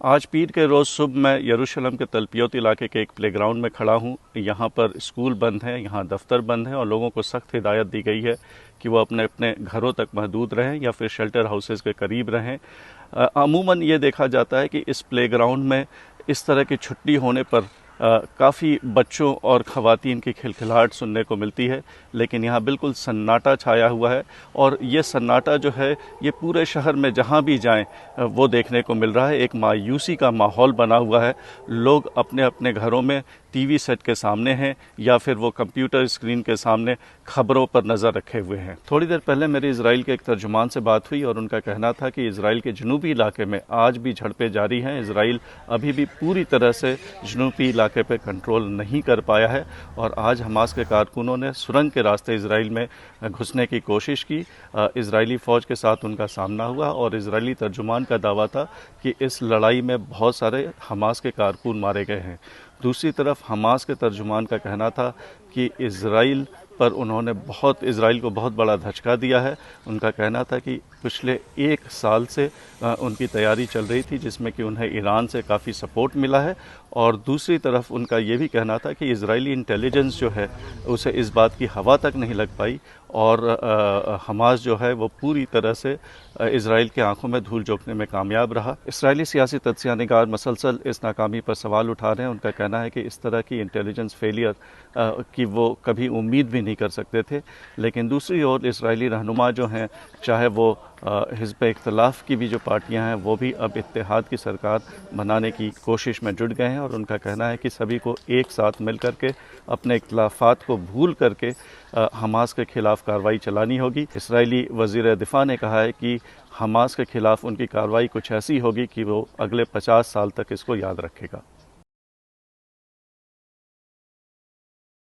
آج پیر کے روز صبح میں یروشلم کے تلپیوت علاقے کے ایک پلے گراؤنڈ میں کھڑا ہوں۔ یہاں پر اسکول بند ہیں، یہاں دفتر بند ہیں اور لوگوں کو سخت ہدایت دی گئی ہے کہ وہ اپنے اپنے گھروں تک محدود رہیں یا پھر شیلٹر ہاؤسز کے قریب رہیں۔ عموماً یہ دیکھا جاتا ہے کہ اس پلے گراؤنڈ میں اس طرح کی چھٹی ہونے پر کافی بچوں اور خواتین کی کھلکھلاہٹ سننے کو ملتی ہے، لیکن یہاں بالکل سناٹا چھایا ہوا ہے اور یہ سناٹا جو ہے یہ پورے شہر میں جہاں بھی جائیں وہ دیکھنے کو مل رہا ہے۔ ایک مایوسی کا ماحول بنا ہوا ہے، لوگ اپنے اپنے گھروں میں ٹی وی سیٹ کے سامنے ہیں یا پھر وہ کمپیوٹر اسکرین کے سامنے خبروں پر نظر رکھے ہوئے ہیں۔ تھوڑی دیر پہلے میری اسرائیل کے ایک ترجمان سے بات ہوئی اور ان کا کہنا تھا کہ اسرائیل کے جنوبی علاقے میں آج بھی جھڑپیں جاری ہیں۔ اسرائیل ابھی بھی پوری طرح سے جنوبی علاقے پہ کنٹرول نہیں کر پایا ہے اور آج حماس کے کارکنوں نے سرنگ کے راستے اسرائیل میں گھسنے کی کوشش کی۔ اسرائیلی فوج کے ساتھ ان کا سامنا ہوا اور اسرائیلی ترجمان کا دعویٰ تھا کہ اس لڑائی میں بہت سارے حماس کے کارکن مارے گئے ہیں۔ دوسری طرف حماس کے ترجمان کا کہنا تھا کہ اسرائیل کو بہت بڑا دھچکا دیا ہے۔ ان کا کہنا تھا کہ پچھلے ایک سال سے ان کی تیاری چل رہی تھی جس میں کہ انہیں ایران سے کافی سپورٹ ملا ہے، اور دوسری طرف ان کا یہ بھی کہنا تھا کہ اسرائیلی انٹیلیجنس جو ہے اسے اس بات کی ہوا تک نہیں لگ پائی اور حماس جو ہے وہ پوری طرح سے اسرائیل کے آنکھوں میں دھول جھونکنے میں کامیاب رہا۔ اسرائیلی سیاسی تجزیہ نگار مسلسل اس ناکامی پر سوال اٹھا رہے ہیں۔ ان کا کہنا ہے کہ اس طرح کی انٹیلیجنس فیلئر کی وہ کبھی امید بھی نہیں کر سکتے تھے، لیکن دوسری اور اسرائیلی رہنما جو ہیں، چاہے وہ حزب اختلاف کی بھی جو پارٹیاں ہیں، وہ بھی اب اتحاد کی سرکار بنانے کی کوشش میں جٹ گئے ہیں اور ان کا کہنا ہے کہ سبھی کو ایک ساتھ مل کر کے اپنے اختلافات کو بھول کر کے حماس کے خلاف کارروائی چلانی ہوگی۔ اسرائیلی وزیر دفاع نے کہا ہے کہ حماس کے خلاف ان کی کارروائی کچھ ایسی ہوگی کہ وہ اگلے 50 سال تک اس کو یاد رکھے گا۔